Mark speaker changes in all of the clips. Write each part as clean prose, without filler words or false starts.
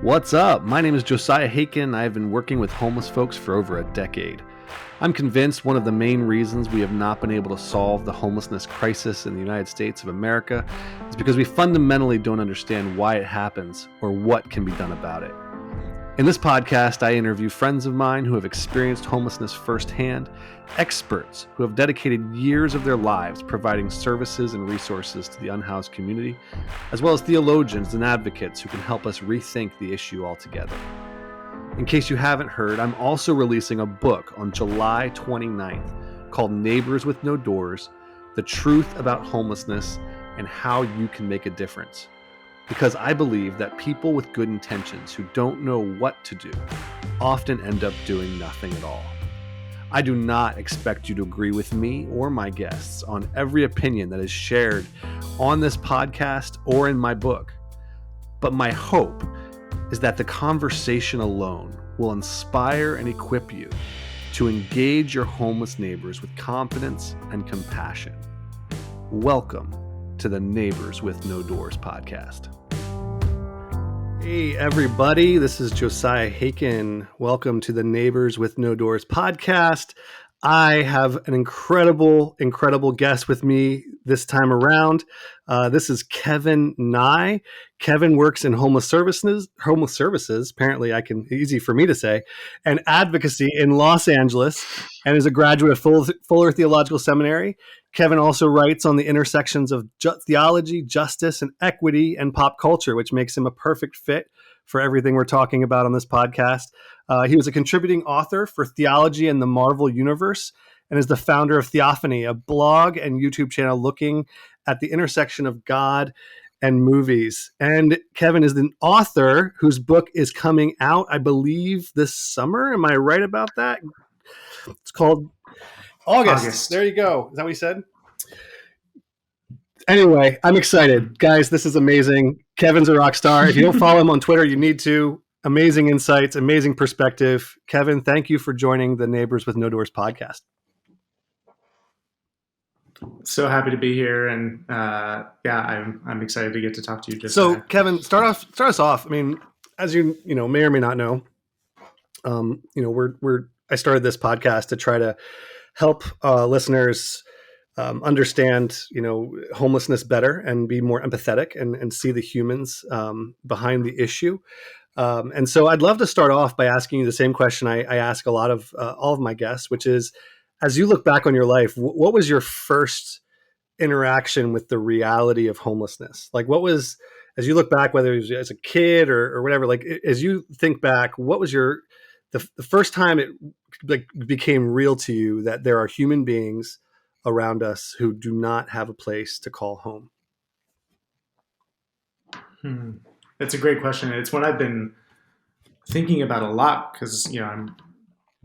Speaker 1: What's up? My name is Josiah Haken. I've been working with homeless folks for over a decade. I'm convinced one of the main reasons we have not been able to solve the homelessness crisis in the United States of America is because we fundamentally don't understand why it happens or what can be done about it. In this podcast, I interview friends of mine who have experienced homelessness firsthand, experts who have dedicated years of their lives providing services and resources to the unhoused community, as well as theologians and advocates who can help us rethink the issue altogether. In case you haven't heard, I'm also releasing a book on July 29th called Neighbors with No Doors: The Truth About Homelessness and How You Can Make a Difference. Because I believe that people with good intentions who don't know what to do often end up doing nothing at all. I do not expect you to agree with me or my guests on every opinion that is shared on this podcast or in my book. But my hope is that the conversation alone will inspire and equip you to engage your homeless neighbors with confidence and compassion. Welcome to the Neighbors with No Doors podcast. Hey everybody, this is Josiah Haken. Welcome to the Neighbors with No Doors podcast. I have an incredible guest with me this time around. This is Kevin Nye. Kevin works in homeless services, apparently easy for me to say, and advocacy in Los Angeles, and is a graduate of Fuller Theological Seminary. Kevin also writes on the intersections of theology, justice, and equity and pop culture, which makes him a perfect fit for everything we're talking about on this podcast. He was a contributing author for Theology and the Marvel Universe and is the founder of Theophany, a blog and YouTube channel looking at the intersection of God and movies. And Kevin is an author whose book is coming out, I believe, this summer. Am I right about that? It's called August. There you go. Is that what you said? Anyway, I'm excited. Guys, this is amazing. Kevin's a rock star. If you don't follow him on Twitter, you need to. Amazing insights, amazing perspective. Kevin, thank you for joining the Neighbors with No Doors podcast.
Speaker 2: So happy to be here, and I'm excited to get to talk to you.
Speaker 1: So, Kevin, start us off. I mean, as you may or may not know, I started this podcast to try to help listeners understand, homelessness better and be more empathetic and see the humans behind the issue. And so I'd love to start off by asking you the same question I ask a lot of all of my guests, which is, as you look back on your life, what was your first interaction with the reality of homelessness? Like, what was, as you look back, whether it was as a kid or whatever, like as you think back, what was the first time it became real to you that there are human beings around us who do not have a place to call home?
Speaker 2: That's a great question. It's what I've been thinking about a lot because, I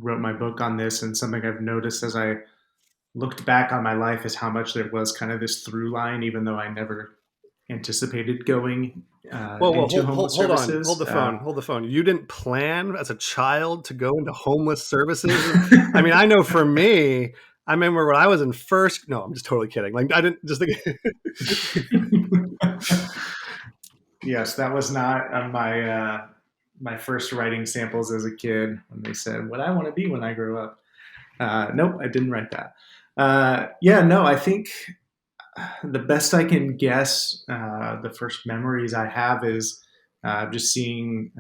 Speaker 2: wrote my book on this, and something I've noticed as I looked back on my life is how much there was kind of this through line, even though I never anticipated going into homeless services.
Speaker 1: Hold the phone. You didn't plan as a child to go into homeless services? I mean, I know for me, I remember when I was in first. No, I'm just totally kidding. Like, I didn't just think.
Speaker 2: Yes, that was not on my first writing samples as a kid when they said what I want to be when I grow up. Nope, I didn't write that. I think the best I can guess, the first memories I have is just seeing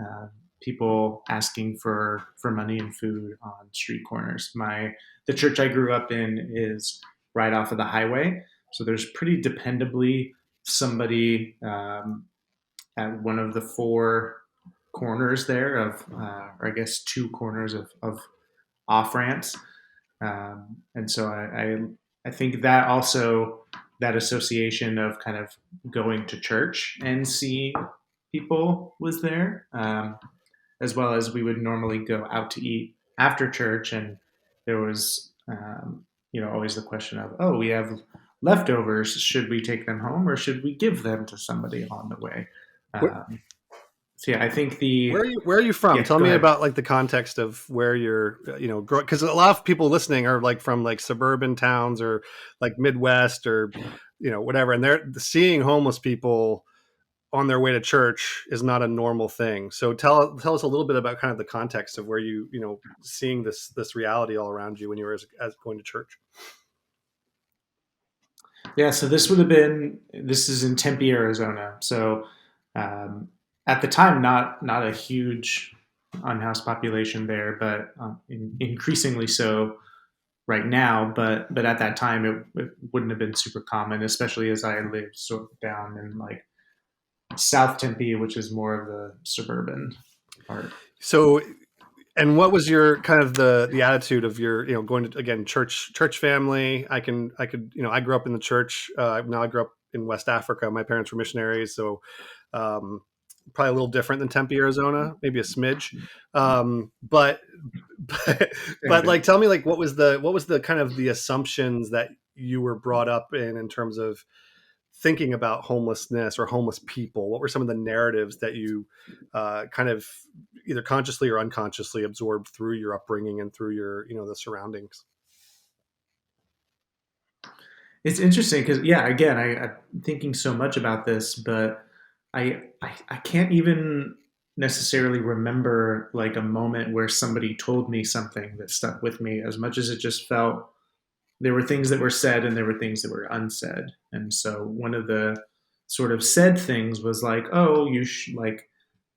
Speaker 2: people asking for money and food on street corners. The church I grew up in is right off of the highway, so there's pretty dependably somebody at one of the four corners there of, or I guess two corners of off ramps, and so I think that also, that association of kind of going to church and seeing people was there, as well as we would normally go out to eat after church, and there was always the question of, we have leftovers, should we take them home or should we give them to somebody on the way? I think
Speaker 1: where are you from? Tell me about like the context of where you're, because a lot of people listening are like from like suburban towns or like Midwest or, whatever. And they're seeing homeless people on their way to church is not a normal thing. So tell us a little bit about kind of the context of where you seeing this reality all around you when you were as going to church.
Speaker 2: Yeah, so this is in Tempe, Arizona. So um, at the time, not a huge unhoused population there, but increasingly so right now. But at that time, it wouldn't have been super common, especially as I lived sort of down in like South Tempe, which is more of the suburban part.
Speaker 1: So, and what was your kind of the attitude of your going to, again, church family? I grew up in the church. Now I grew up in West Africa. My parents were missionaries, so um, probably a little different than Tempe, Arizona, maybe a smidge. But but like, tell me, like, what was the kind of the assumptions that you were brought up in terms of thinking about homelessness or homeless people? What were some of the narratives that you kind of either consciously or unconsciously absorbed through your upbringing and through your the surroundings?
Speaker 2: It's interesting because yeah, again, I'm thinking so much about this, but I can't even necessarily remember like a moment where somebody told me something that stuck with me as much as it just felt there were things that were said and there were things that were unsaid. And so one of the sort of said things was like, "Oh, you should like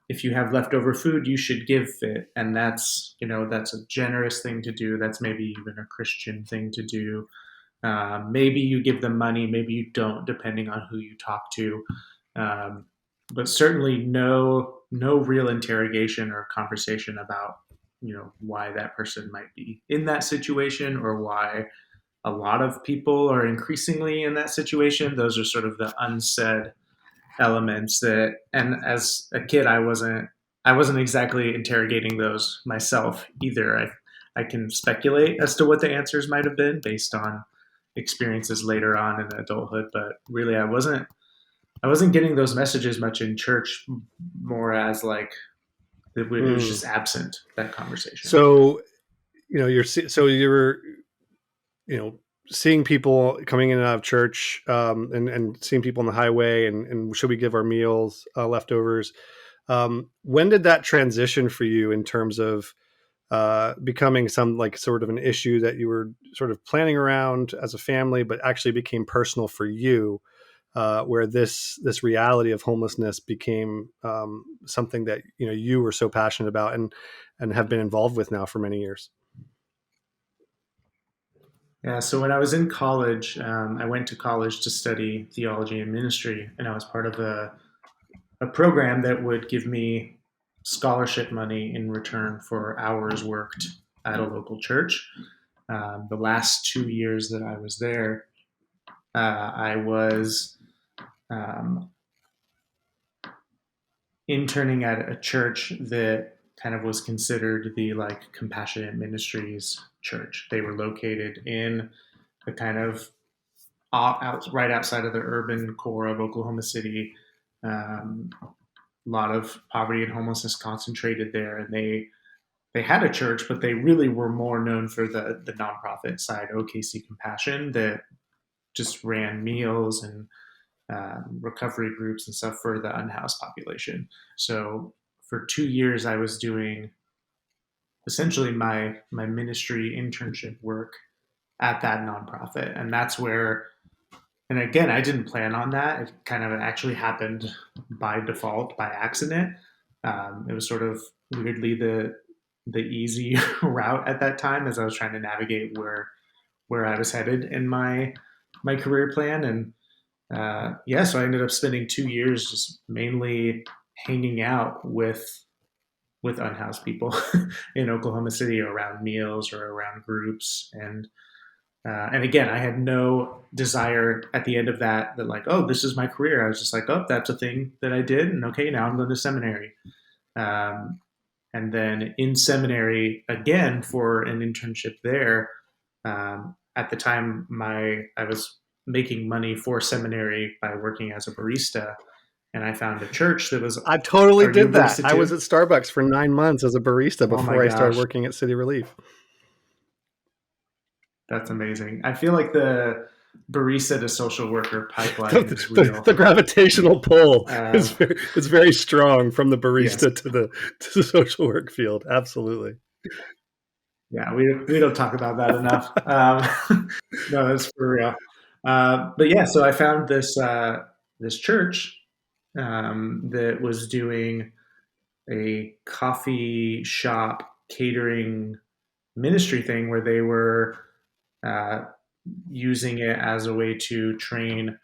Speaker 2: if you have leftover food, you should give it." And that's, that's a generous thing to do. That's maybe even a Christian thing to do. Maybe you give them money, maybe you don't, depending on who you talk to. Um, but certainly no real interrogation or conversation about why that person might be in that situation or why a lot of people are increasingly in that situation. Those are sort of the unsaid elements that, and as a kid, I wasn't exactly interrogating those myself either. I can speculate as to what the answers might have been based on experiences later on in adulthood, but really I wasn't getting those messages much in church, more as like it was
Speaker 1: Mm.
Speaker 2: just absent, that conversation.
Speaker 1: So you were you know seeing people coming in and out of church, and seeing people on the highway, and should we give our meals, leftovers? When did that transition for you in terms of becoming some like sort of an issue that you were sort of planning around as a family, but actually became personal for you, where this reality of homelessness became something that you were so passionate about and have been involved with now for many years?
Speaker 2: Yeah, so when I was in college, I went to college to study theology and ministry, and I was part of a program that would give me scholarship money in return for hours worked at a local church. The last 2 years that I was there, I was um, interning at a church that kind of was considered the like compassionate ministries church. They were located in the kind of right outside of the urban core of Oklahoma City. A lot of poverty and homelessness concentrated there, and they had a church, but they really were more known for the nonprofit side, OKC Compassion, that just ran meals and recovery groups and stuff for the unhoused population. So for 2 years, I was doing essentially my ministry internship work at that nonprofit, and that's where. And again, I didn't plan on that. It kind of actually happened by default, by accident. It was sort of weirdly the easy route at that time as I was trying to navigate where I was headed in my career plan. And yeah, so I ended up spending 2 years just mainly hanging out with unhoused people in Oklahoma City around meals or around groups. And again, I had no desire at the end of that like, oh, this is my career. I was just like, oh, that's a thing that I did, and okay, now I'm going to seminary. Um, and then in seminary again for an internship there. At the time, I was making money for seminary by working as a barista, and I found a church that was.
Speaker 1: I totally
Speaker 2: Are you a
Speaker 1: did that.
Speaker 2: barista
Speaker 1: I was
Speaker 2: too?
Speaker 1: at Starbucks for 9 months as a barista
Speaker 2: Oh my
Speaker 1: before I started
Speaker 2: gosh,
Speaker 1: working at City Relief.
Speaker 2: that's amazing. I feel like the barista to social worker pipeline
Speaker 1: the,
Speaker 2: is
Speaker 1: the,
Speaker 2: real.
Speaker 1: the gravitational pull
Speaker 2: Um,
Speaker 1: is very strong from the
Speaker 2: yes,
Speaker 1: barista to the social work field. Absolutely.
Speaker 2: yeah, we don't talk about that enough. No, that's for real. But yeah, so I found this church that was doing a coffee shop catering ministry thing where they were uh, using it as a way to train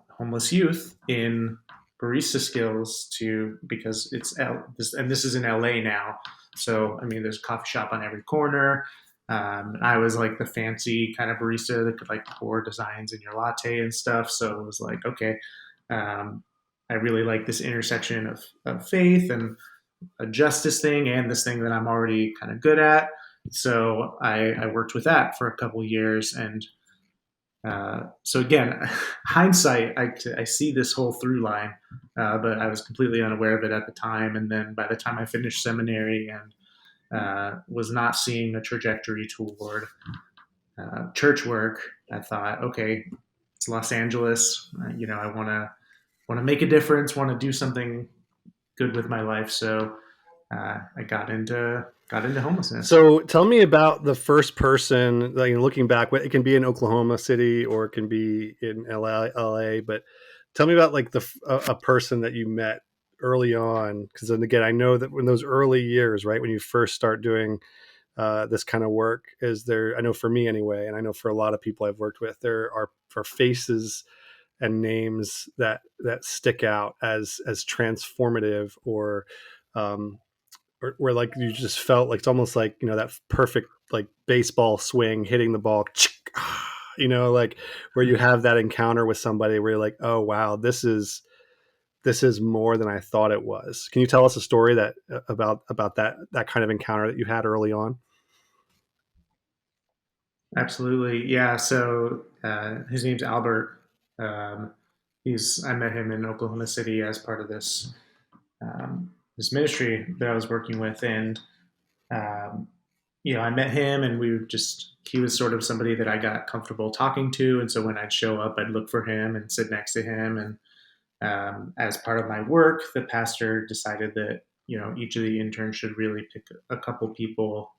Speaker 2: homeless youth in barista skills to because this is in LA now. So I mean, there's a coffee shop on every corner. I was like the fancy kind of barista that could like pour designs in your latte and stuff. So it was like, okay, um, I really like this intersection of faith and a justice thing and this thing that I'm already kind of good at. So I worked with that for a couple years, and so again, hindsight, I see this whole through line, but I was completely unaware of it at the time. And then by the time I finished seminary and was not seeing a trajectory toward church work, I thought, okay, it's Los Angeles. I want to make a difference, want to do something good with my life. So I got into homelessness.
Speaker 1: So tell me about the first person, like looking back, it can be in Oklahoma City or it can be in LA, but tell me about like a person that you met early on. Cause then again, I know that when those early years, right, when you first start doing this kind of work I know for me anyway, and I know for a lot of people I've worked with, there are faces and names that stick out as transformative um, or where like you just felt like it's almost like that perfect like baseball swing hitting the ball, like where you have that encounter with somebody where you're like, oh wow, this is more than I thought it was. Can you tell us a story that about that kind of encounter that you had early on?
Speaker 2: Absolutely, yeah. So his name's Albert. I met him in Oklahoma City as part of this ministry that I was working with, and um, I met him, and he was sort of somebody that I got comfortable talking to, and so when I'd show up, I'd look for him and sit next to him, and as part of my work, the pastor decided that each of the interns should really pick a couple people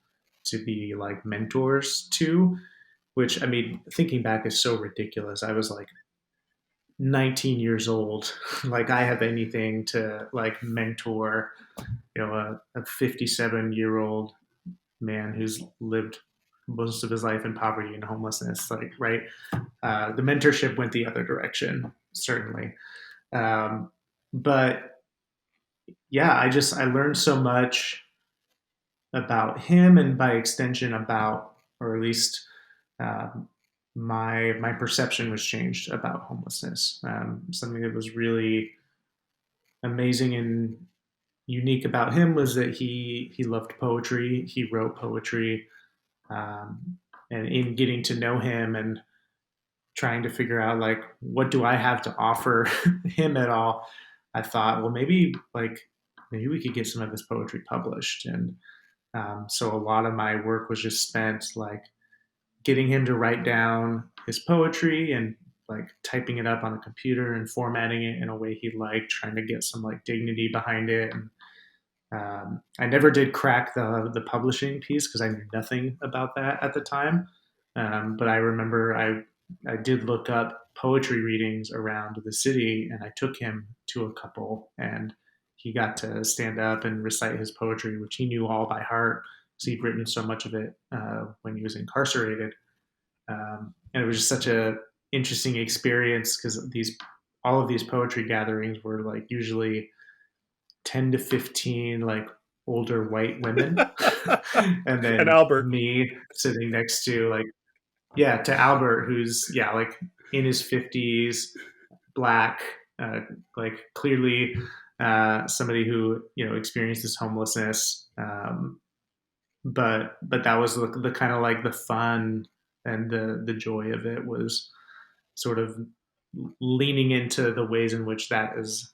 Speaker 2: to be like mentors to, which I mean, thinking back is so ridiculous. I was like 19 years old. Like I have anything to like mentor, a 57-year-old man who's lived most of his life in poverty and homelessness. Like, right. The mentorship went the other direction, certainly. Um, but yeah, I learned so much about him and by extension about, or at least um, my perception was changed about homelessness. Something that was really amazing and unique about him was that he loved poetry. He wrote poetry, and in getting to know him and trying to figure out like what do I have to offer him at all, I thought, well, maybe we could get some of this poetry published. And so a lot of my work was just spent like getting him to write down his poetry and like typing it up on a computer and formatting it in a way he liked, trying to get some like dignity behind it. And I never did crack the publishing piece because I knew nothing about that at the time. But I remember I did look up poetry readings around the city, and I took him to a couple, and he got to stand up and recite his poetry, which he knew all by heart because he'd written so much of it when he was incarcerated. And it was just such a interesting experience because these all of these poetry gatherings were like usually 10 to 15 like older white women and
Speaker 1: And
Speaker 2: then
Speaker 1: Albert.
Speaker 2: me sitting next to like yeah to Albert, who's like in his 50s, black, uh, like clearly somebody who experiences homelessness, but that was the kind of like the fun and the joy of it was sort of leaning into the ways in which that is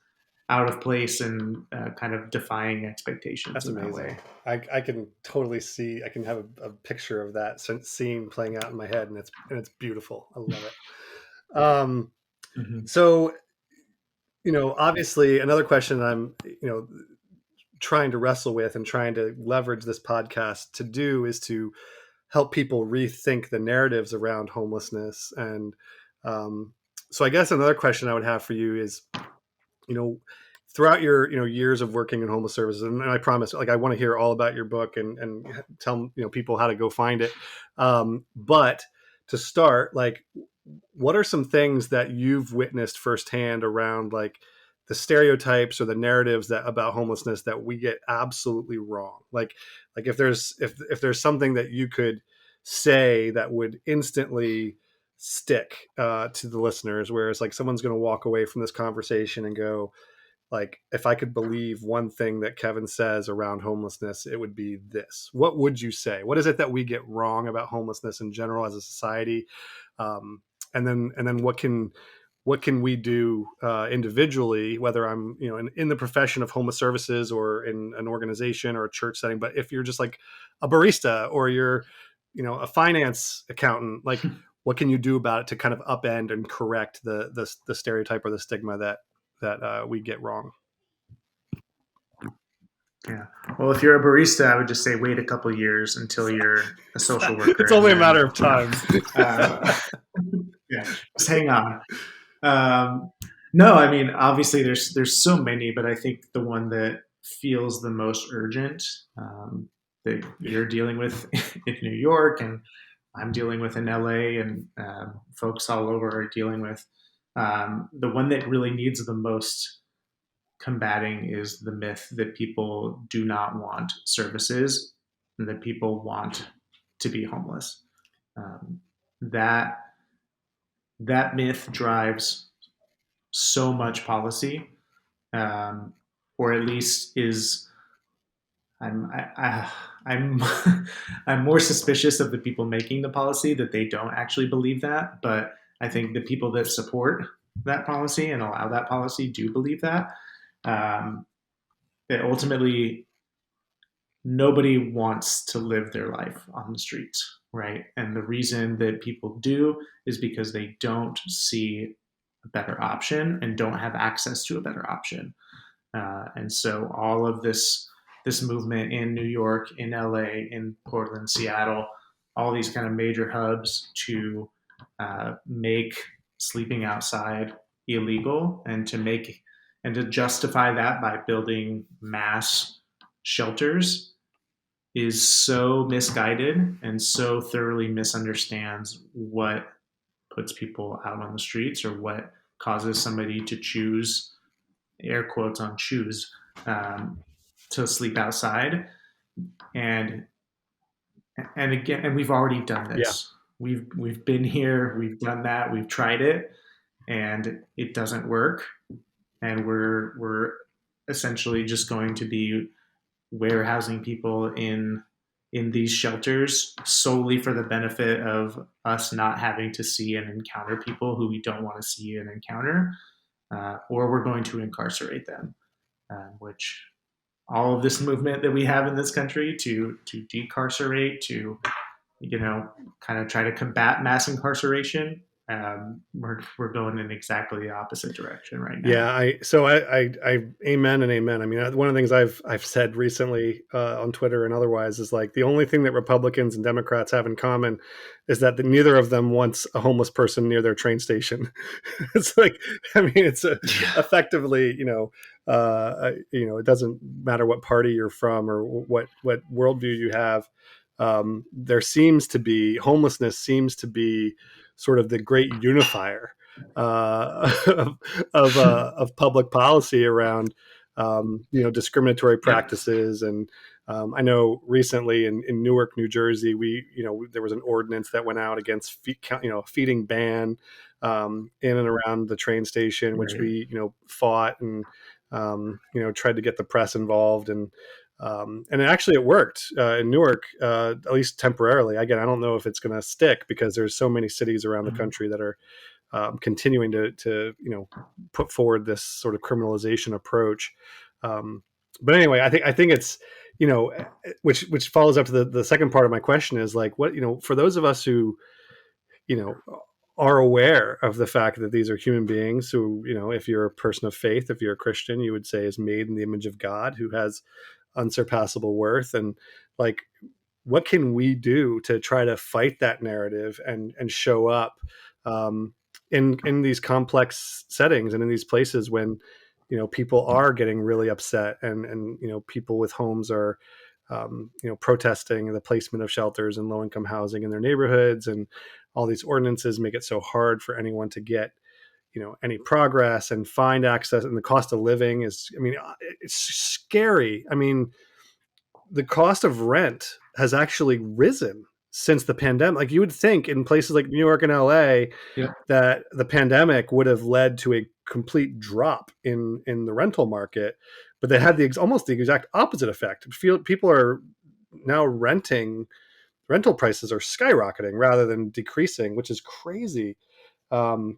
Speaker 2: out of place and kind of defying expectations
Speaker 1: That's
Speaker 2: in that
Speaker 1: amazing.
Speaker 2: way.
Speaker 1: I can totally see. I can have a picture of that scene playing out in my head, and it's beautiful. I love it.
Speaker 2: Mm-hmm.
Speaker 1: So obviously, another question I'm trying to wrestle with and trying to leverage this podcast to do is to help people rethink the narratives around homelessness. And so, I guess another question I would have for you is, you know, throughout your years of working in homeless services, and I promise, like, I want to hear all about your book and tell people how to go find it. But to start, like, what are some things that you've witnessed firsthand around, like, the stereotypes or the narratives that about homelessness that we get absolutely wrong? Like if there's something that you could say that would instantly stick to the listeners, whereas like someone's going to walk away from this conversation and go, like, if I could believe one thing that Kevin says around homelessness, it would be this. What would you say? What is it that we get wrong about homelessness in general as a society? Um, and then what can we do individually, whether I'm in the profession of homeless services or in an organization or a church setting, but if you're just like a barista or you're a finance accountant, like, what can you do about it to kind of upend and correct the stereotype or the stigma that we get wrong?
Speaker 2: Yeah. Well, if you're a barista, I would just say wait a couple years until you're a social worker,
Speaker 1: It's
Speaker 2: and
Speaker 1: only a
Speaker 2: then
Speaker 1: matter of time.
Speaker 2: yeah, just hang on. Um, no, I mean, obviously there's so many, but I think the one that feels the most urgent, that you're dealing with in New York, and I'm dealing with in LA, and folks all over are dealing with. The one that really needs the most combating is the myth that people do not want services and that people want to be homeless. Um, that that myth drives so much policy, um, or at least is. I'm I'm more suspicious of the people making the policy that they don't actually believe that, but I think the people that support that policy and allow that policy do believe that. Um, that ultimately nobody wants to live their life on the streets, right? And the reason that people do is because they don't see a better option and don't have access to a better option. And so all of this movement in New York, in LA, in Portland, Seattle, all these kind of major hubs to make sleeping outside illegal, and to justify that by building mass shelters is so misguided and so thoroughly misunderstands what puts people out on the streets or what causes somebody to choose, air quotes on choose, um, to sleep outside. And again, and we've already done
Speaker 1: Yeah.
Speaker 2: this. We've been here, we've done that, we've tried it, and it doesn't work. And we're essentially just going to be warehousing people in these shelters solely for the benefit of us not having to see and encounter people who we don't want to see and encounter, or we're going to incarcerate them, which all of this movement that we have in this country to decarcerate, to kind of try to combat mass incarceration, we're going in exactly the opposite direction right now.
Speaker 1: Yeah, I amen and amen. I mean, one of the things I've said recently on Twitter and otherwise is, like, the only thing that Republicans and Democrats have in common is that neither of them wants a homeless person near their train station. It's like, I mean, it's effectively, it doesn't matter what party you're from or what worldview you have. There seems to be homelessness seems to be sort of the great unifier uh, of public policy around discriminatory
Speaker 2: Yep.
Speaker 1: practices. And I know recently in Newark, New Jersey, there was an ordinance that went out against feeding ban in and around the train station, which
Speaker 2: Right.
Speaker 1: we fought and tried to get the press involved. And actually it worked in Newark, at least temporarily. Again, I don't know if it's going to stick because there's so many cities around the
Speaker 2: Mhm.
Speaker 1: country that are continuing to put forward this sort of criminalization approach. But anyway, I think it's which follows up to the second part of my question is like what for those of us who you know are aware of the fact that these are human beings who if you're a person of faith, if you're a Christian, you would say is made in the image of God, who has unsurpassable worth, and like what can we do to try to fight that narrative and show up um, in these complex settings and in these places when people are getting really upset and people with homes are protesting the placement of shelters and low income housing in their neighborhoods, and all these ordinances make it so hard for anyone to get any progress and find access, and the cost of living is, I mean, it's scary. I mean, the cost of rent has actually risen since the pandemic. Like you would think in places like New York and LA
Speaker 2: Yeah.
Speaker 1: that the pandemic would have led to a complete drop in the rental market, but they had almost the exact opposite effect. People are now rental prices are skyrocketing rather than decreasing, which is crazy. So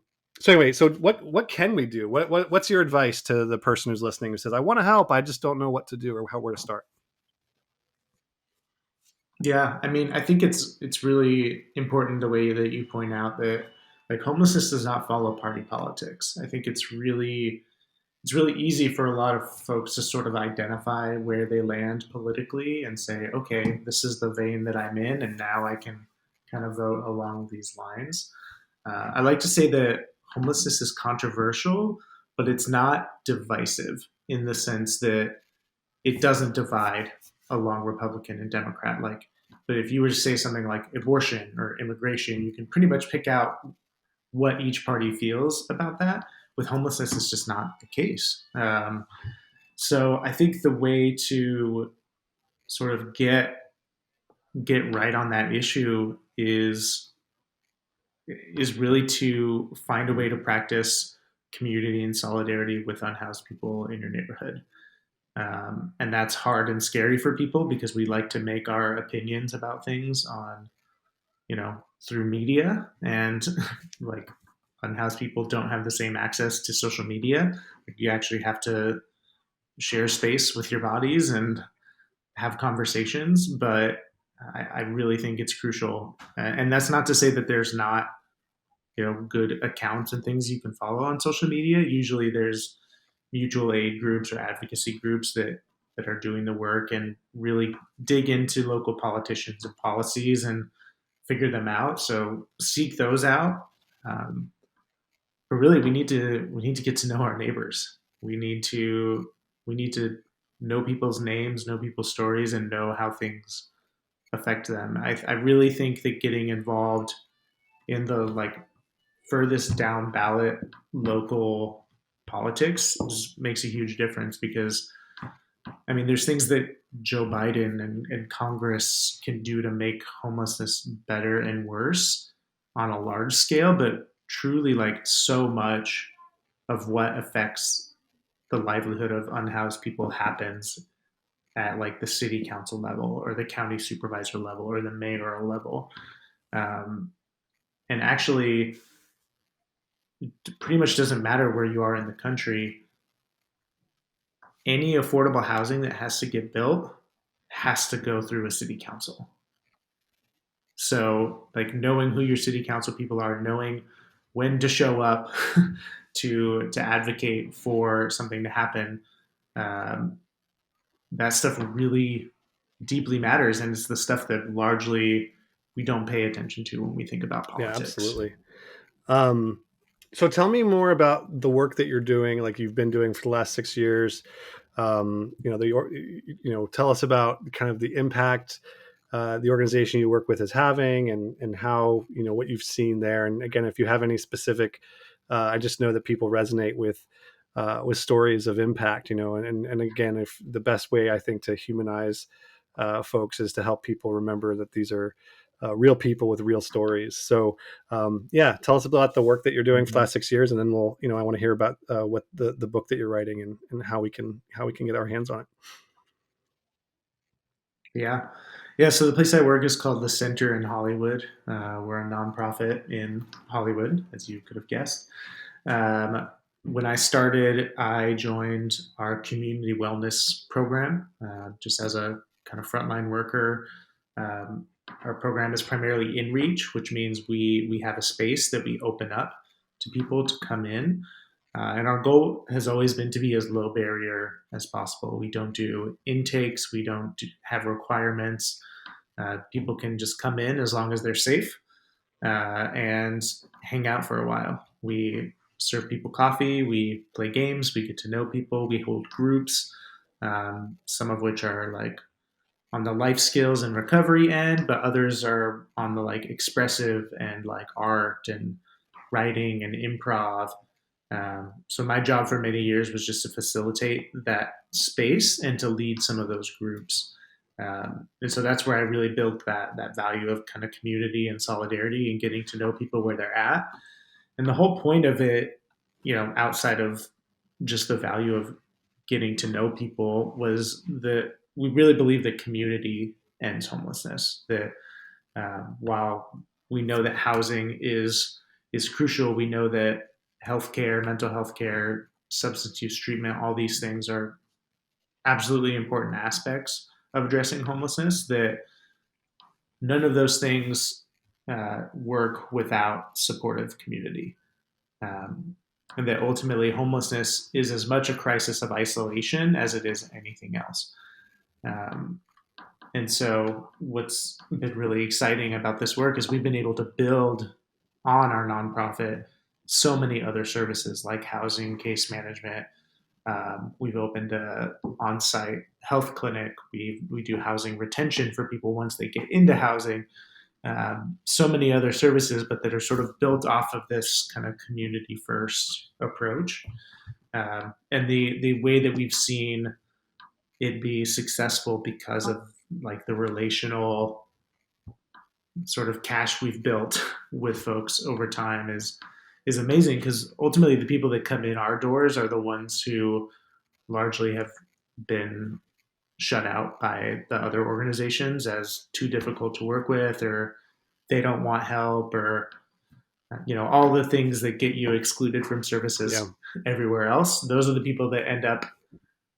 Speaker 1: anyway, so what can we do? What's your advice to the person who's listening who says, I want to help, I just don't know what to do or where to start?
Speaker 2: Yeah, I mean, I think it's really important the way that you point out that like homelessness does not follow party politics. I think it's really easy for a lot of folks to sort of identify where they land politically and say, okay, this is the vein that I'm in, and now I can kind of vote along these lines. I like to say that homelessness is controversial, but it's not divisive in the sense that it doesn't divide along Republican and Democrat. Like, but if you were to say something like abortion or immigration, you can pretty much pick out what each party feels about that. With homelessness, it's just not the case. So I think the way to sort of get right on that issue is really to find a way to practice community and solidarity with unhoused people in your neighborhood. And that's hard and scary for people because we like to make our opinions about things on, through media, and like unhoused people don't have the same access to social media. Like, you actually have to share space with your bodies and have conversations, but I really think it's crucial. And that's not to say that there's not, good accounts and things you can follow on social media. Usually there's mutual aid groups or advocacy groups that are doing the work and really dig into local politicians and policies and figure them out. So seek those out. But really, we need to get to know our neighbors. We need to know people's names, know people's stories, and know how things affect them. I really think that getting involved in the like furthest down ballot local politics just makes a huge difference because I mean there's things that Joe Biden and Congress can do to make homelessness better and worse on a large scale, but truly like so much of what affects the livelihood of unhoused people happens at like the city council level or the county supervisor level or the mayoral level. Um, and actually, it pretty much doesn't matter where you are in the country. Any affordable housing that has to get built has to go through a city council. So, like knowing who your city council people are, knowing when to show up to advocate for something to happen, um, that stuff really deeply matters, and it's the stuff that largely we don't pay attention to when we think about
Speaker 1: Yeah,
Speaker 2: politics.
Speaker 1: absolutely. Um, so tell me more about the work that you're doing, like you've been doing for the last 6 years. Tell us about kind of the impact the organization you work with is having, and how what you've seen there. And again, if you have any specific, I just know that people resonate with stories of impact, and again, if the best way I think to humanize folks is to help people remember that these are real people with real stories. So, yeah, tell us about the work that you're doing for the
Speaker 2: Mhm.
Speaker 1: last 6 years, and then I want to hear about what the book that you're writing, and how we can get our hands on it.
Speaker 2: Yeah. Yeah, so the place I work is called the Center in Hollywood. We're a nonprofit in Hollywood, as you could have guessed. Um, when I started, I joined our community wellness program just as a kind of frontline worker. Um, our program is primarily in reach, which means we have a space that we open up to people to come in. And our goal has always been to be as low barrier as possible. We don't do intakes, we don't have requirements. People can just come in as long as they're safe and hang out for a while. We serve people coffee, we play games, we get to know people, we hold groups, some of which are like on the life skills and recovery end, but others are on the like expressive and like art and writing and improv. So my job for many years was just to facilitate that space and to lead some of those groups. And so that's where I really built that value of kind of community and solidarity and getting to know people where they're at. And the whole point of it, outside of just the value of getting to know people, was that we really believe that community ends homelessness. That while we know that housing is crucial, we know that healthcare, mental health care, substance use treatment, all these things are absolutely important aspects of addressing homelessness. That none of those things work without supportive community. Um, and that ultimately homelessness is as much a crisis of isolation as it is anything else. Um, and so, what's been really exciting about this work is we've been able to build on our nonprofit so many other services like housing, case management. We've opened a on-site health clinic. We do housing retention for people once they get into housing. So many other services, but that are sort of built off of this kind of community first approach. And the way that we've seen it be successful because of like the relational sort of cash we've built with folks over time is amazing, because ultimately the people that come in our doors are the ones who largely have been shut out by the other organizations as too difficult to work with, or they don't want help, or all the things that get you excluded from
Speaker 1: Yeah.
Speaker 2: services everywhere else. Those are the people that end up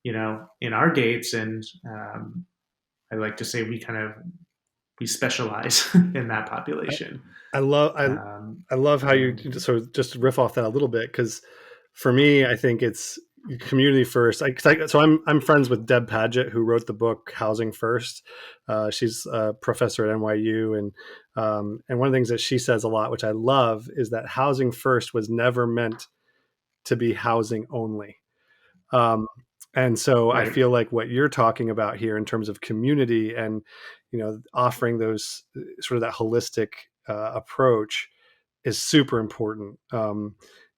Speaker 2: in our gates. And I like to say we specialize in that population.
Speaker 1: I love
Speaker 2: um,
Speaker 1: I love how you
Speaker 2: and
Speaker 1: sort of just riff off that a little bit, because for me, I think it's community first. So I'm friends with Deb Paget, who wrote the book Housing First. She's a professor at NYU, and one of the things that she says a lot, which I love, is that housing first was never meant to be housing only. Um, and so I
Speaker 2: right.
Speaker 1: feel like what you're talking about here in terms of community and offering those sort of that holistic approach is super important.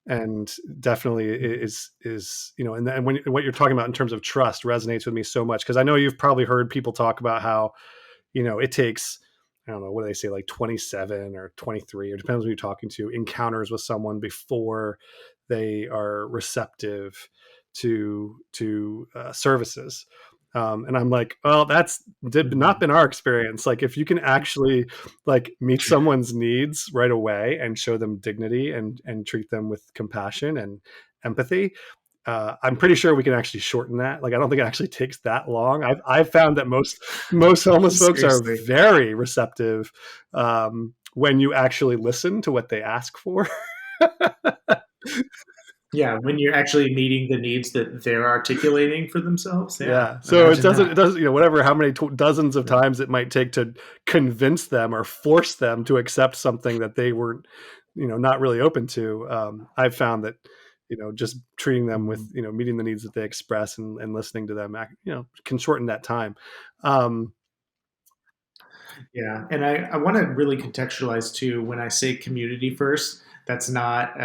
Speaker 1: And definitely is and what you're talking about in terms of trust resonates with me so much, because I know you've probably heard people talk about how it takes, I don't know, what do they say, like 27 or 23, or depends who you're talking to, encounters with someone before they are receptive to services. And I'm like, well, that's not
Speaker 2: Mm-hmm.
Speaker 1: been our experience. Like, if you can actually like meet someone's needs right away and show them dignity and treat them with compassion and empathy, I'm pretty sure we can actually shorten that. Like, I don't think it actually takes that long. I've found that most homeless folks are
Speaker 2: Seriously.
Speaker 1: very receptive when you actually listen to what they ask for.
Speaker 2: Yeah, when you're actually meeting the needs that they're articulating for themselves. Yeah,
Speaker 1: Yeah. So
Speaker 2: imagine
Speaker 1: it
Speaker 2: that.
Speaker 1: doesn't, whatever, how many dozens of times it might take to convince them or force them to accept something that they weren't, not really open to. I've found that, just treating them with,
Speaker 2: Mhm.
Speaker 1: meeting the needs that they express and listening to them, can shorten that time. Um,
Speaker 2: Yeah, and I want to really contextualize too. When I say community first, that's not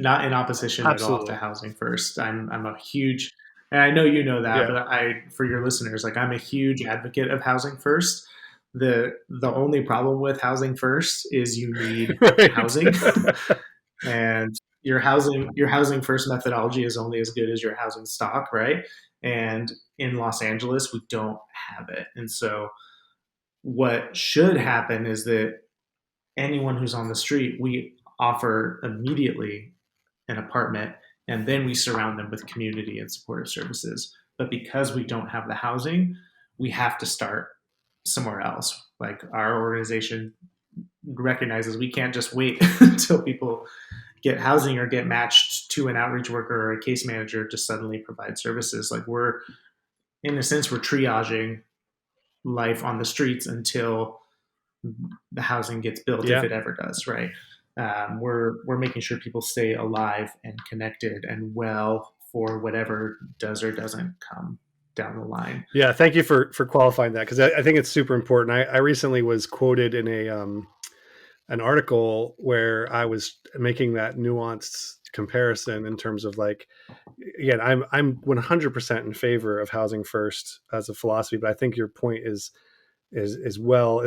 Speaker 2: in opposition at all to
Speaker 1: Absolutely.
Speaker 2: housing first. I'm a huge, and I know you know that,
Speaker 1: Yeah.
Speaker 2: but for your listeners, like I'm a huge advocate of housing first. The only problem with housing first is you need
Speaker 1: Right.
Speaker 2: housing, and your housing first methodology is only as good as your housing stock, right? And in Los Angeles, we don't have it, and so What should happen is that anyone who's on the street, we offer immediately an apartment, and then we surround them with community and supportive services. But because we don't have the housing, we have to start somewhere else. Like our organization recognizes we can't just wait until people get housing or get matched to an outreach worker or a case manager to suddenly provide services. Like we're, in a sense, we're triaging life on the streets until the housing gets built, if
Speaker 1: Yeah.
Speaker 2: it ever does, right? We're making sure people stay alive and connected and well for whatever does or doesn't come down the line.
Speaker 1: Yeah. Thank you for qualifying that, because I think it's super important. I recently was quoted in a an article where I was making that nuanced comparison in terms of like, again, I'm 100% in favor of housing first as a philosophy, but I think your point is well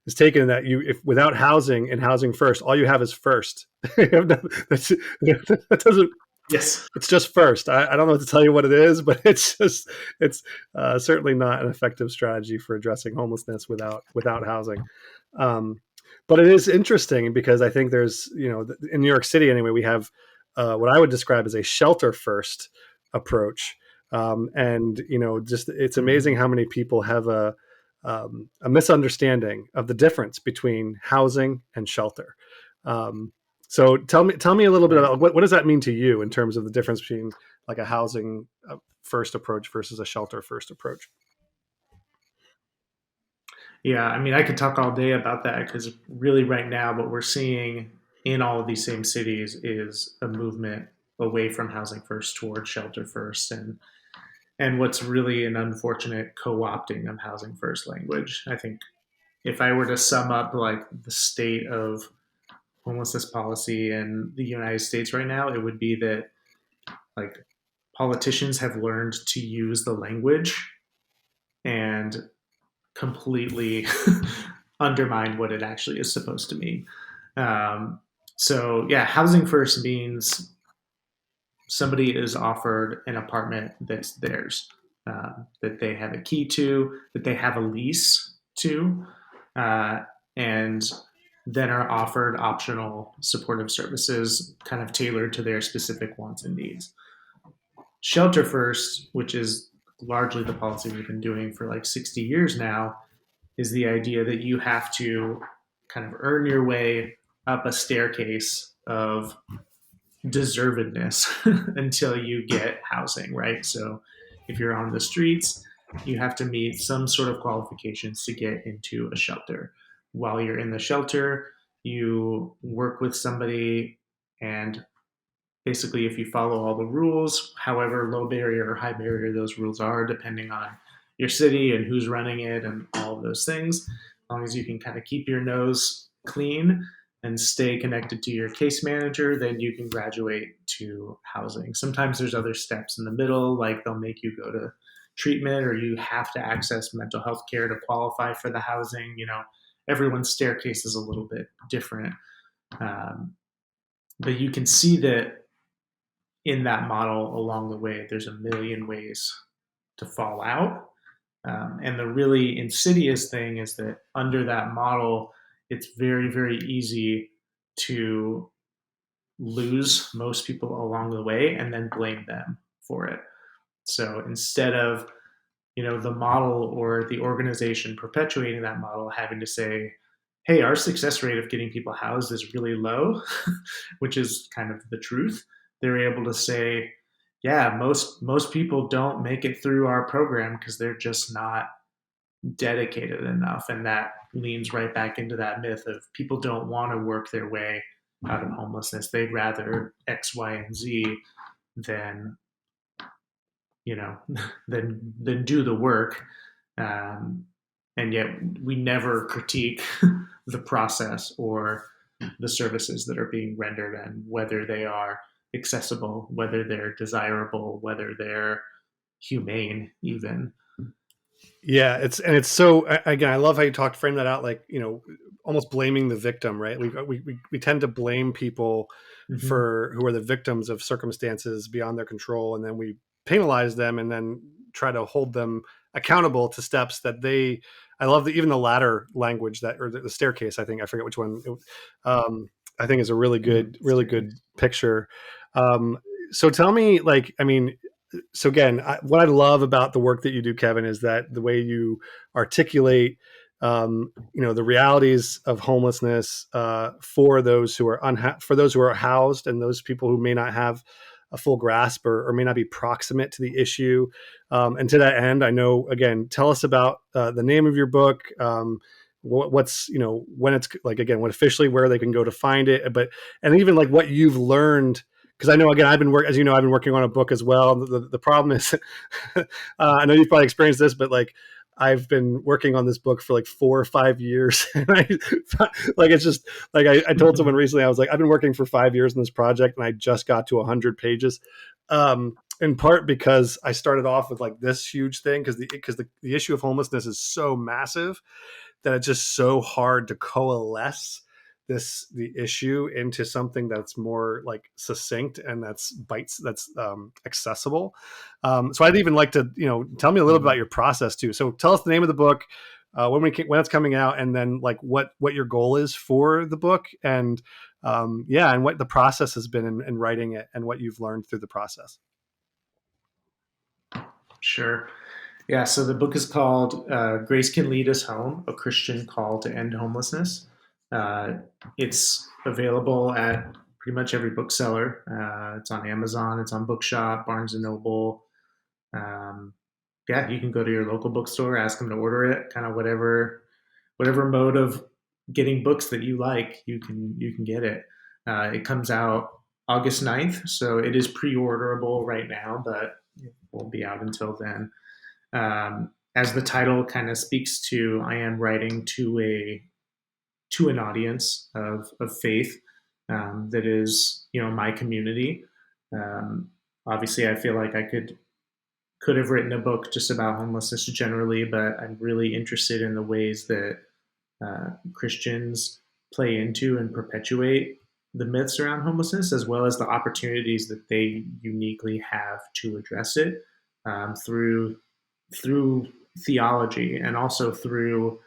Speaker 1: is taken, that you, if without housing and housing first, all you have is first. That doesn't,
Speaker 2: Yes.
Speaker 1: it's just first. I don't know what to tell you what it is, but it's certainly not an effective strategy for addressing homelessness without housing. Um, but it is interesting because I think there's, in New York City anyway, we have what I would describe as a shelter first approach. And just, it's amazing
Speaker 2: Mm-hmm.
Speaker 1: how many people have a misunderstanding of the difference between housing and shelter. Um, so tell me a little bit
Speaker 2: Right.
Speaker 1: about what does that mean to you in terms of the difference between like a housing first approach versus a shelter first approach.
Speaker 2: Yeah, I mean, I could talk all day about that because really, right now, what we're seeing in all of these same cities is a movement away from housing first toward shelter first, and what's really an unfortunate co-opting of housing first language. I think if I were to sum up like the state of homelessness policy in the United States right now, it would be that like politicians have learned to use the language and completely undermine what it actually is supposed to mean. Um, so yeah, housing first means somebody is offered an apartment that's theirs, that they have a key to, that they have a lease to, uh, and then are offered optional supportive services kind of tailored to their specific wants and needs. Shelter first, which is largely the policy we've been doing for like 60 years now, is the idea that you have to kind of earn your way up a staircase of deservedness until you get housing, right? So if you're on the streets, you have to meet some sort of qualifications to get into a shelter. While you're in the shelter, you work with somebody, and basically, if you follow all the rules, however low barrier or high barrier those rules are, depending on your city and who's running it and all of those things, as long as you can kind of keep your nose clean and stay connected to your case manager, then you can graduate to housing. Sometimes there's other steps in the middle, like they'll make you go to treatment or you have to access mental health care to qualify for the housing. Everyone's staircase is a little bit different. Um, but you can see that in that model along the way, there's a million ways to fall out. And the really insidious thing is that under that model, it's very, very easy to lose most people along the way and then blame them for it. So instead of the model or the organization perpetuating that model having to say, hey, our success rate of getting people housed is really low, which is kind of the truth. They're able to say, yeah, most people don't make it through our program because they're just not dedicated enough. And that leans right back into that myth of people don't want to work their way out of homelessness. They'd rather X, Y, and Z than you know than do the work. um, and yet we never critique the process or the services that are being rendered and whether they are accessible, whether they're desirable, whether they're humane even.
Speaker 1: Yeah, it's so, again, I love how you frame that out, like, almost blaming the victim, right? We tend to blame people
Speaker 2: Mm-hmm.
Speaker 1: for who are the victims of circumstances beyond their control, and then we penalize them, and then try to hold them accountable to steps that they. I love even the ladder language that, or the staircase. I think I forget which one. I think is a really good picture. Um, so tell me, like, I mean, so again, what I love about the work that you do, Kevin, is that the way you articulate, the realities of homelessness for those who are for those who are housed, and those people who may not have a full grasp, or may not be proximate to the issue. And to that end, I know, again, tell us about the name of your book. What's, when it's like, again, what officially, where they can go to find it, and even like what you've learned, because I know, again, I've been working on a book as well. The problem is, I know you've probably experienced this, but like, I've been working on this book for like 4 or 5 years. And like, it's just like, I told someone recently, I was like, I've been working for 5 years on this project, and I just got to 100 pages. In part because I started off with like this huge thing, because the issue of homelessness is so massive that it's just so hard to coalesce the issue into something that's more like succinct, and that's accessible. So I'd even like to, tell me a little bit about your process too. So tell us the name of the book, when it's coming out, and then like what your goal is for the book, and and what the process has been in writing it, and what you've learned through the process.
Speaker 2: Sure. Yeah, so the book is called Grace Can Lead Us Home, A Christian Call to End Homelessness. Uh, it's available at pretty much every bookseller. It's on Amazon, it's on Bookshop, Barnes & Noble. Um, yeah, you can go to your local bookstore, ask them to order it, kind of whatever mode of getting books that you like, you can get it. It comes out August 9th, so it is pre-orderable right now, but it won't be out until then. As the title kind of speaks to, I am writing to an audience of faith that is, my community. Obviously, I feel like I could have written a book just about homelessness generally, but I'm really interested in the ways that Christians play into and perpetuate the myths around homelessness, as well as the opportunities that they uniquely have to address it through theology, and also through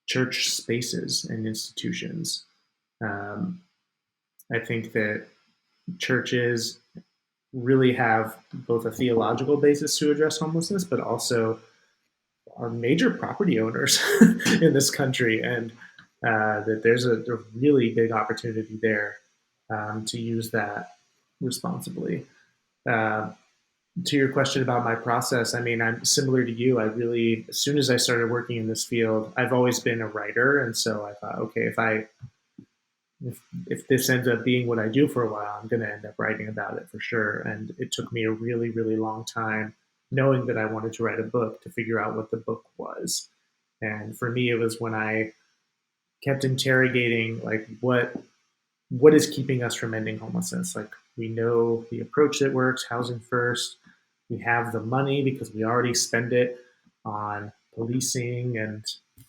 Speaker 2: church spaces and institutions. Um, I think that churches really have both a theological basis to address homelessness, but also are major property owners in this country, and that there's a really big opportunity there to use that responsibly. Uh, to your question about my process, I mean, I'm similar to you. I really, as soon as I started working in this field, I've always been a writer, and so I thought, okay, if this ends up being what I do for a while, I'm going to end up writing about it for sure. And it took me a really, really long time, knowing that I wanted to write a book, to figure out what the book was. And for me, it was when I kept interrogating, like, what is keeping us from ending homelessness? Like, we know the approach that works, housing first. We have the money because we already spend it on policing and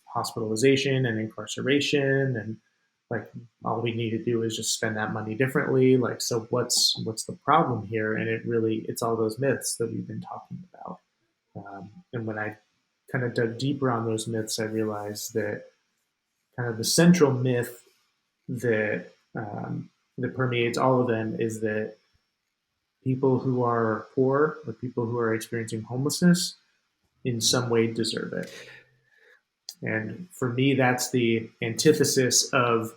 Speaker 2: hospitalization and incarceration, and like, all we need to do is just spend that money differently. Like, so what's the problem here? And it's all those myths that we've been talking about. And when I kind of dug deeper on those myths, I realized that kind of the central myth that that permeates all of them is that people who are poor, or people who are experiencing homelessness, in some way deserve it. And for me, that's the antithesis of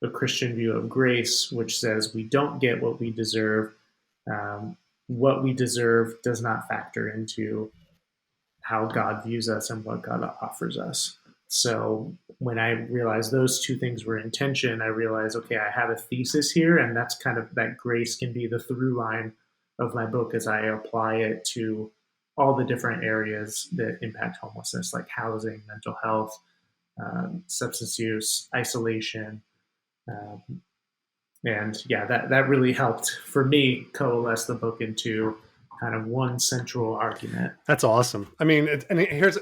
Speaker 2: the Christian view of grace, which says we don't get what we deserve. What we deserve does not factor into how God views us and what God offers us. So when I realized those two things were in tension, I realized, okay, I have a thesis here, and that's kind of, that grace can be the through line of my book as I apply it to all the different areas that impact homelessness, like housing, mental health, substance use, isolation. Um, and yeah, that really helped for me coalesce the book into kind of one central argument.
Speaker 1: That's awesome. I mean,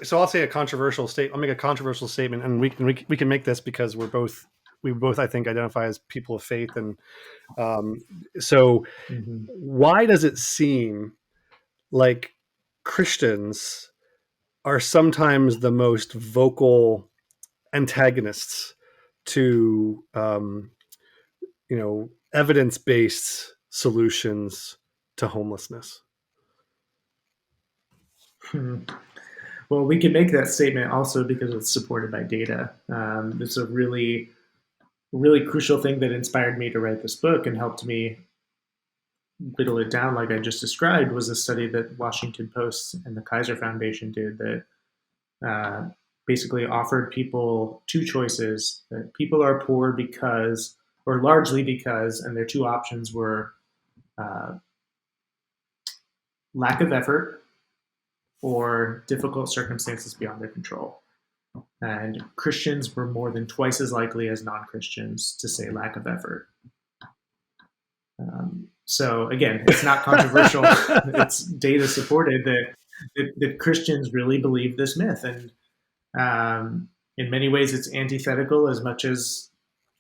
Speaker 1: so I'll say a controversial statement. I'll make a controversial statement, and we can make this because we both I think identify as people of faith, and so why does it seem like Christians are sometimes the most vocal antagonists to evidence-based solutions to homelessness.
Speaker 2: Hmm. Well, we can make that statement also because it's supported by data. It's a really crucial thing that inspired me to write this book and helped me whittle it down, like I just described, was a study that Washington Post and the Kaiser Foundation did that uh, basically offered people two choices: that people are poor because, or largely because, and their two options were uh, lack of effort or difficult circumstances beyond their control. And Christians were more than twice as likely as non Christians to say lack of effort. So again, it's not controversial. It's data supported that Christians really believe this myth, and in many ways, it's antithetical as much as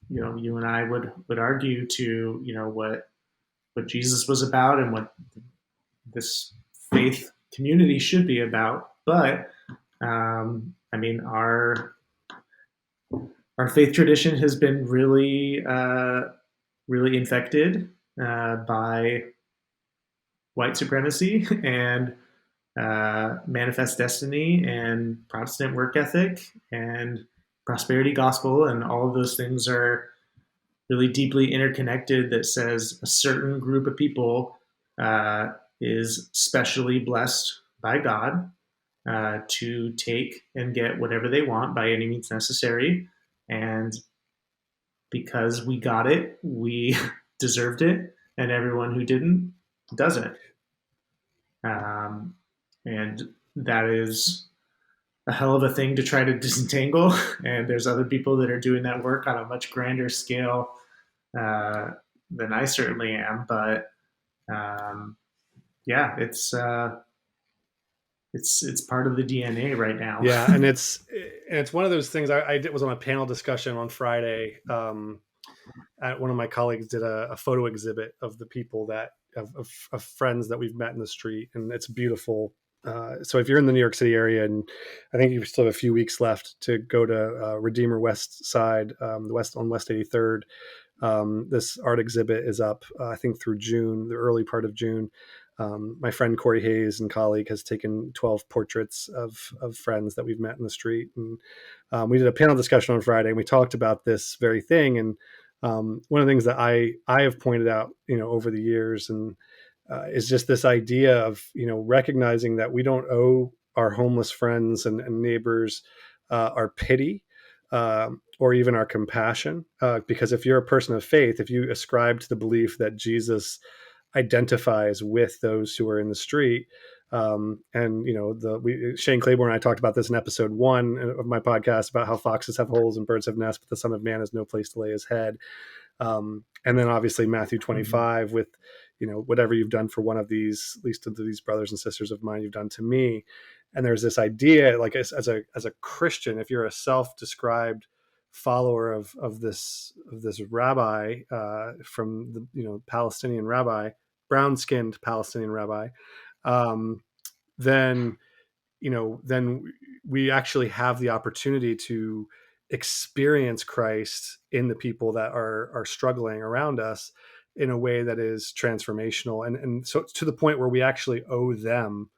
Speaker 2: you and I would argue to what Jesus was about and what this faith community should be about. But I mean, our faith tradition has been really infected by white supremacy and manifest destiny and Protestant work ethic and prosperity gospel, and all of those things are really deeply interconnected. That says a certain group of people is specially blessed by God to take and get whatever they want by any means necessary, and because we got it, we deserved it, and everyone who didn't doesn't. Um, and that is a hell of a thing to try to disentangle. And there's other people that are doing that work on a much grander scale uh, than I certainly am. But um, yeah, it's part of the DNA right now.
Speaker 1: Yeah, and it's one of those things. Was on a panel discussion on Friday. One of my colleagues did a photo exhibit of the people of friends that we've met in the street, and it's beautiful. So if you're in the New York City area, and I think you still have a few weeks left to go to Redeemer West Side, the West on West 83rd. This art exhibit is up, I think, through June, the early part of June. My friend Corey Hayes and colleague has taken 12 portraits of friends that we've met in the street. And we did a panel discussion on Friday, and we talked about this very thing. And one of the things that I have pointed out, over the years, and is just this idea of, recognizing that we don't owe our homeless friends and neighbors our pity, or even our compassion. Because if you're a person of faith, if you ascribe to the belief that Jesus identifies with those who are in the street, and Shane Claiborne and I talked about this in episode 1 of my podcast about how foxes have holes and birds have nests, but the Son of Man has no place to lay his head. And then obviously Matthew 25 with, whatever you've done for one of these, least to these brothers and sisters of mine, you've done to me. And there's this idea, like as a Christian, if you're a self-described follower of this rabbi, from the Palestinian rabbi, brown-skinned Palestinian rabbi, um, then then we actually have the opportunity to experience Christ in the people that are struggling around us in a way that is transformational, and so to the point where we actually owe them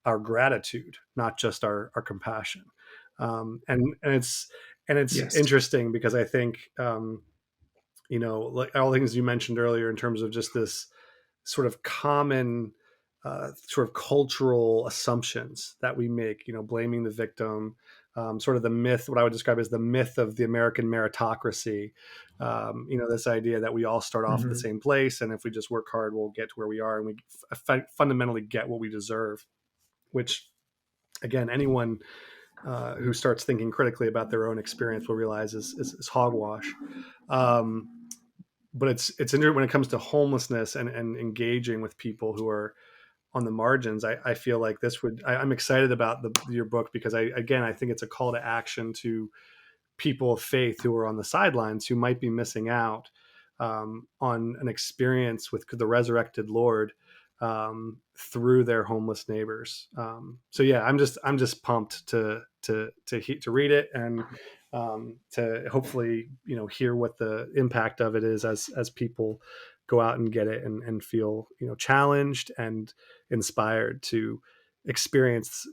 Speaker 1: our gratitude, not just our compassion. And it's
Speaker 2: Yes.
Speaker 1: interesting because I think, like all the things you mentioned earlier in terms of just this sort of common, sort of cultural assumptions that we make, blaming the victim, sort of the myth, what I would describe as the myth of the American meritocracy. This idea that we all start off at the
Speaker 2: Mm-hmm.
Speaker 1: same place, and if we just work hard, we'll get to where we are, and we fundamentally get what we deserve, which, again, anyone who starts thinking critically about their own experience will realize is hogwash. But it's interesting when it comes to homelessness and engaging with people who are on the margins. I feel like I'm excited about your book because I think it's a call to action to people of faith who are on the sidelines, who might be missing out on an experience with the resurrected Lord, through their homeless neighbors. So yeah, I'm just pumped to read it and to hopefully hear what the impact of it is as people go out and get it and feel challenged and inspired to experience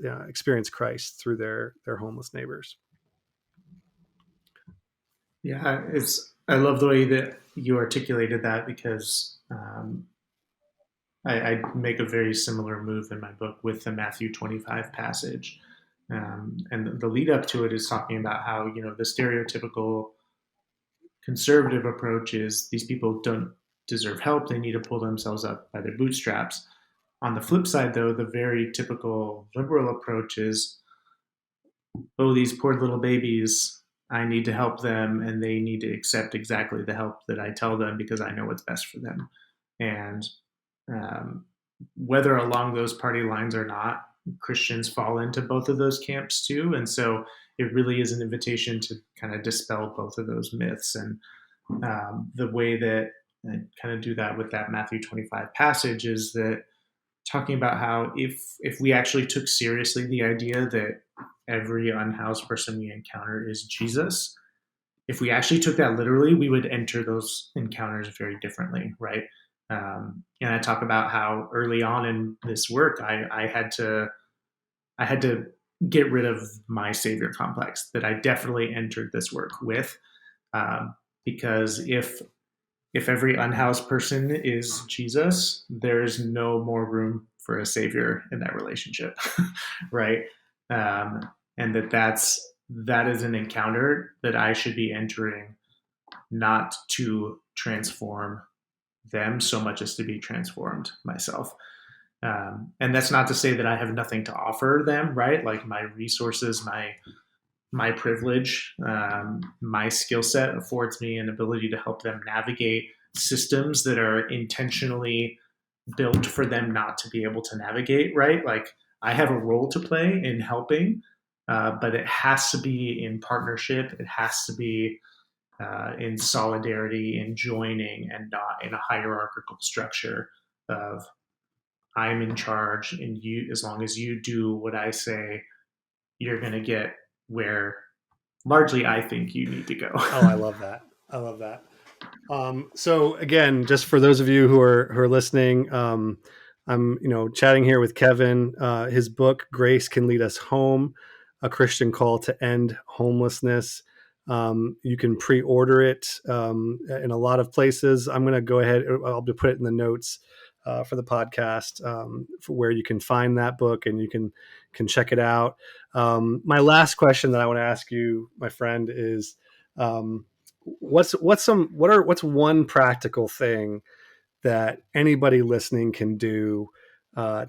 Speaker 1: Christ through their homeless neighbors.
Speaker 2: Yeah, I love the way that you articulated that because I make a very similar move in my book with the Matthew 25 passage. And the lead up to it is talking about how, the stereotypical conservative approach is these people don't deserve help. They need to pull themselves up by their bootstraps. On the flip side, though, the very typical liberal approach is, oh, these poor little babies, I need to help them, and they need to accept exactly the help that I tell them because I know what's best for them. And um, whether along those party lines or not, Christians fall into both of those camps too. And so it really is an invitation to kind of dispel both of those myths. And the way that I kind of do that with that Matthew 25 passage is that talking about how if we actually took seriously the idea that every unhoused person we encounter is Jesus, if we actually took that literally, we would enter those encounters very differently, right? And I talk about how early on in this work, I had to get rid of my savior complex that I definitely entered this work with, because if every unhoused person is Jesus, there's no more room for a savior in that relationship, right? And that is an encounter that I should be entering, not to transform them so much as to be transformed myself. And that's not to say that I have nothing to offer them, right? Like my resources, my privilege, my skill set affords me an ability to help them navigate systems that are intentionally built for them not to be able to navigate, right? Like I have a role to play in helping, but it has to be in partnership. It has to be in solidarity, in joining, and not in a hierarchical structure of I'm in charge, and you, as long as you do what I say, you're going to get where largely I think you need to go.
Speaker 1: Oh, I love that. I love that. So again, just for those of you who are listening, I'm chatting here with Kevin. His book "Grace Can Lead Us Home: A Christian Call to End Homelessness." You can pre-order it in a lot of places. I'm going to go ahead. I'll put it in the notes for the podcast for where you can find that book and you can check it out. My last question that I want to ask you, my friend, is. What's one practical thing that anybody listening can do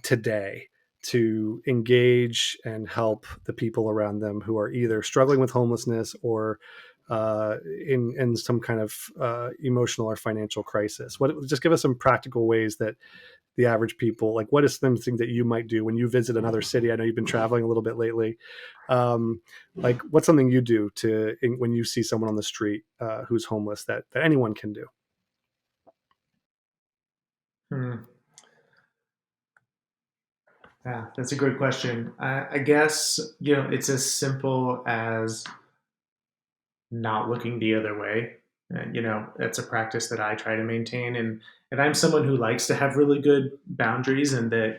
Speaker 1: today to engage and help the people around them who are either struggling with homelessness or in some kind of emotional or financial crisis? Just give us some practical ways that the average people, like what is something that you might do when you visit another city? I know you've been traveling a little bit lately. Like what's something you do when you see someone on the street who's homeless that anyone can do?
Speaker 2: Hmm. Yeah, that's a great question. I guess, it's as simple as not looking the other way. And, it's a practice that I try to maintain. And I'm someone who likes to have really good boundaries, and that,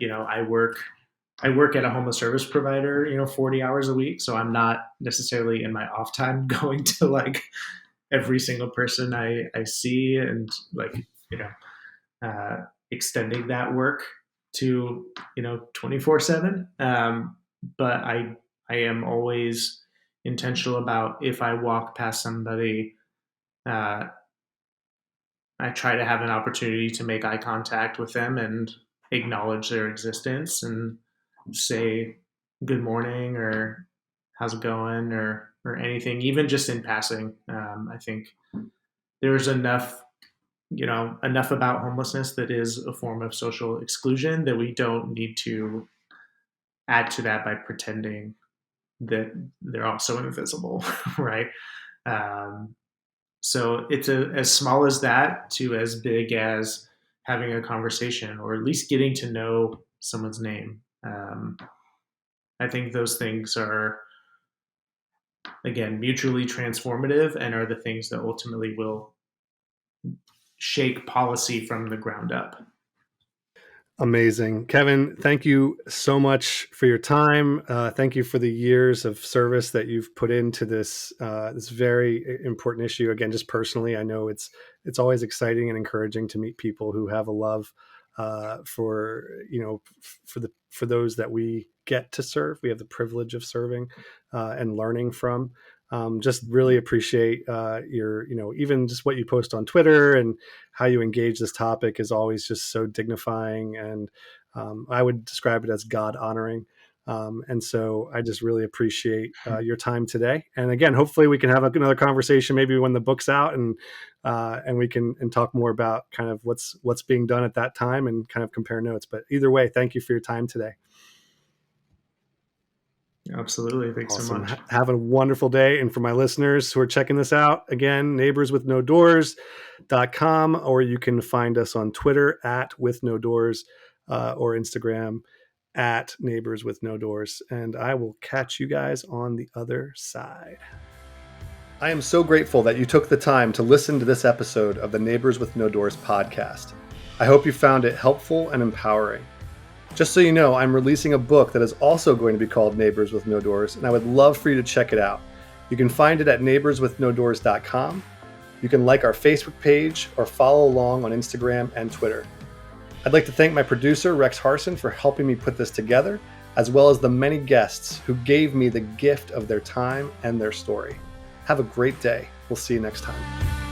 Speaker 2: I work at a homeless service provider, 40 hours a week. So I'm not necessarily in my off time going to like every single person I see, and like, you know, extending that work to 24/7. But I am always intentional about, if I walk past somebody, uh, I try to have an opportunity to make eye contact with them and acknowledge their existence and say good morning or how's it going, or anything, even just in passing. I think there's enough about homelessness that is a form of social exclusion, that we don't need to add to that by pretending that they're also invisible, right? Um, so it's as small as that to as big as, having a conversation or at least getting to know someone's name. I think those things are, again, mutually transformative and are the things that ultimately will shake policy from the ground up.
Speaker 1: Amazing. Kevin, thank you so much for your time. Thank you for the years of service that you've put into this very important issue. Again, just personally, I know it's always exciting and encouraging to meet people who have a love for for those that we get to serve. We have the privilege of serving and learning from. Just really appreciate your, even just what you post on Twitter and how you engage this topic is always just so dignifying. And I would describe it as God honoring. And so I just really appreciate your time today. And again, hopefully we can have another conversation maybe when the book's out and we can talk more about kind of what's being done at that time and kind of compare notes. But either way, thank you for your time today.
Speaker 2: Absolutely. Thanks
Speaker 1: Awesome.
Speaker 2: so much.
Speaker 1: Have a wonderful day. And for my listeners who are checking this out, again, neighborswithnodoors.com, or you can find us on Twitter @withnodoors or Instagram @neighborswithnodoors. And I will catch you guys on the other side. I am so grateful that you took the time to listen to this episode of the Neighbors with No Doors podcast. I hope you found it helpful and empowering. Just so you know, I'm releasing a book that is also going to be called Neighbors with No Doors, and I would love for you to check it out. You can find it at neighborswithnodoors.com. You can like our Facebook page or follow along on Instagram and Twitter. I'd like to thank my producer, Rex Harson, for helping me put this together, as well as the many guests who gave me the gift of their time and their story. Have a great day. We'll see you next time.